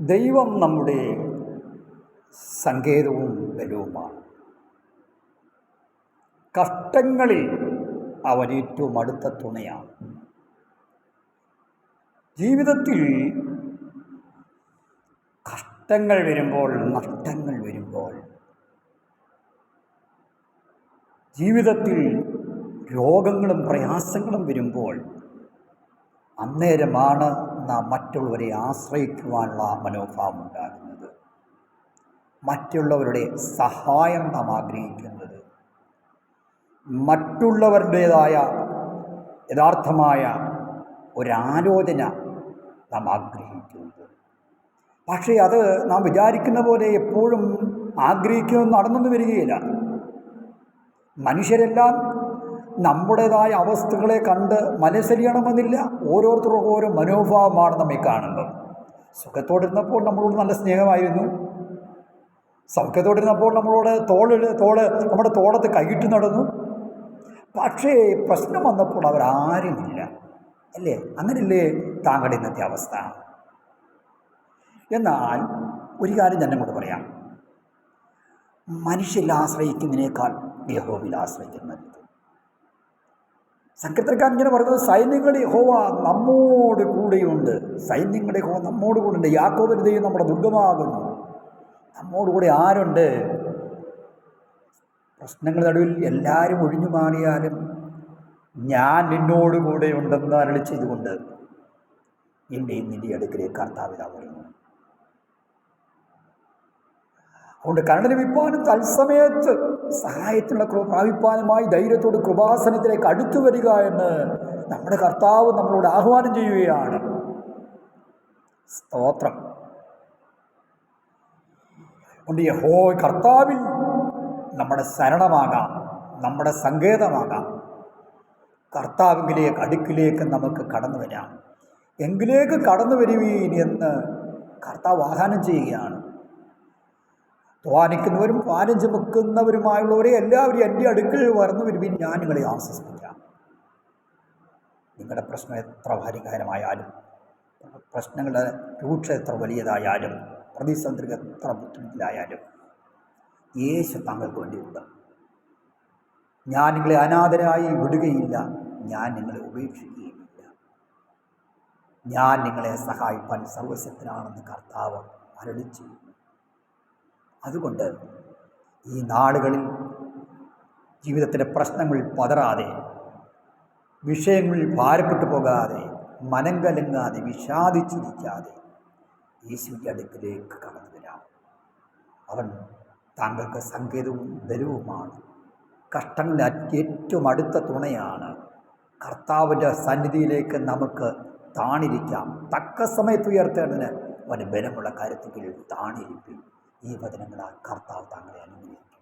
ദൈവം നമ്മുടെ സങ്കേതവും ബലവുമാണ്. കഷ്ടങ്ങളിൽ അവൻ ഏറ്റവും അടുത്ത തുണയാണ്. ജീവിതത്തിൽ കഷ്ടങ്ങൾ വരുമ്പോൾ, നഷ്ടങ്ങൾ വരുമ്പോൾ, ജീവിതത്തിൽ രോഗങ്ങളും പ്രയാസങ്ങളും വരുമ്പോൾ അന്നേരമാണ് നാം മറ്റുള്ളവരെ ആശ്രയിക്കുവാനുള്ള മനോഭാവം ഉണ്ടാകുന്നത്, മറ്റുള്ളവരുടെ സഹായം നാം ആഗ്രഹിക്കുന്നത്, മറ്റുള്ളവരുടേതായ യഥാർത്ഥമായ ഒരാലോചന നാം ആഗ്രഹിക്കുന്നത്. പക്ഷേ അത് നാം വിചാരിക്കുന്ന പോലെ എപ്പോഴും ആഗ്രഹിക്കുന്നത് നടന്നെന്ന് വരികയില്ല. മനുഷ്യരെല്ലാം നമ്മുടേതായ അവസ്ഥകളെ കണ്ട് മനസ്സരിയണമെന്നില്ല. ഓരോരുത്തർക്കും ഓരോ മനോഭാവമാണ് നമ്മെ കാണുന്നത്. സുഖത്തോടിരുന്നപ്പോൾ നമ്മളോട് നല്ല സ്നേഹമായിരുന്നു, സൗഖ്യത്തോടിരുന്നപ്പോൾ നമ്മളോട് നമ്മുടെ തോളത്ത് കൈയിട്ട് നടന്നു. പക്ഷേ പ്രശ്നം വന്നപ്പോൾ അവരാരുമില്ല, അല്ലേ? അങ്ങനെയല്ലേ താങ്കളുടെ ഇന്നത്തെ അവസ്ഥ? എന്നാൽ ഒരു കാര്യം ഞാൻ അങ്ങോട്ട് പറയാം, മനുഷ്യരിൽ ആശ്രയിക്കുന്നതിനേക്കാൾ യഹോവയിൽ ആശ്രയിക്കുന്നത്. സങ്കീർത്തനക്കാരൻ ഇങ്ങനെ പറയുന്നത്, സൈന്യങ്ങളുടെ യഹോവ നമ്മോട് കൂടെയുണ്ട്. സൈന്യങ്ങളുടെ യഹോവ നമ്മോട് കൂടെ ഉണ്ട്. യാക്കോബിന്റെ ദൈവം നമ്മുടെ ദുർഗമാകുന്നു. നമ്മോടുകൂടെ ആരുണ്ട്? പ്രശ്നങ്ങളുടെ നടുവിൽ എല്ലാവരും ഒഴിഞ്ഞു മാറിയാലും ഞാൻ നിന്നോട് കൂടെ ഉണ്ടെന്ന് അരുളി ചെയ്തുകൊണ്ട് എൻ്റെയും നിന്റെ അടുക്കലേക്ക് കർത്താവിതാ വരുന്നു. അതുകൊണ്ട് കരുണ ലഭിപ്പാനും തത്സമയത്ത് സഹായത്തിനുള്ള കൃപ പ്രാപിപ്പാനുമായി ധൈര്യത്തോട് കൃപാസനത്തിലേക്ക് അടുത്തു വരിക എന്ന് നമ്മുടെ കർത്താവ് നമ്മളോട് ആഹ്വാനം ചെയ്യുകയാണ്. സ്തോത്രം. അതുകൊണ്ട് കർത്താവിൽ നമ്മുടെ ശരണമാകാം, നമ്മുടെ സങ്കേതമാകാം. കർത്താവിലേക്ക് അടുക്കിലേക്ക് നമുക്ക് കടന്നു വരാം. എങ്കിലേക്ക് കടന്നു വരുവീൻ എന്ന് കർത്താവ് ആഹ്വാനം ചെയ്യുകയാണ്. ധ്വാനിക്കുന്നവരും ഭാരം ചുമക്കുന്നവരുമായുള്ളവരെ എല്ലാവരും എൻ്റെ അടുക്കൽ വരുന്നു വരുവിൻ, ഞാൻ നിങ്ങളെ ആശ്വസിപ്പിക്കാം. നിങ്ങളുടെ പ്രശ്നം എത്ര ഭാര്യകാരമായാലും, പ്രശ്നങ്ങളുടെ രൂക്ഷ എത്ര വലിയതായാലും, പ്രതിസന്ധികൾ എത്ര ബുദ്ധിമുട്ടിലായാലും യേശു താങ്കൾക്ക് വേണ്ടിയുണ്ട്. ഞാൻ നിങ്ങളെ അനാഥരായി വിടുകയില്ല, ഞാൻ നിങ്ങളെ ഉപേക്ഷിക്കുകയുമില്ല, ഞാൻ നിങ്ങളെ സഹായിപ്പാൻ സർവശക്തനാണെന്ന് കർത്താവ് അരുളി ചെയ്യുന്നു. അതുകൊണ്ട് ഈ നാളുകളിൽ ജീവിതത്തിലെ പ്രശ്നങ്ങളിൽ പതറാതെ, വിഷയങ്ങളിൽ ഭാരപ്പെട്ടു പോകാതെ, മനം കലങ്ങാതെ, വിഷാദിച്ചിരിക്കാതെ യേശുവിൻ്റെ അടുക്കിലേക്ക് കടന്നു വരാം. അവൻ താങ്കൾക്ക് സങ്കേതവും ബലവുമാണ്. കഷ്ടങ്ങളിൽ ഏറ്റവും അടുത്ത തുണയാണ്. കർത്താവിൻ്റെ സന്നിധിയിലേക്ക് നമുക്ക് താണിരിക്കാം. തക്ക സമയത്ത് ഉയർത്തേണ്ടതിന് അവന് ബലമുള്ള കാര്യത്തിൽ താണിരിക്കും. ഈ വചനങ്ങളാൽ കർത്താവ് താങ്കളെ അനുഗ്രഹിക്കും.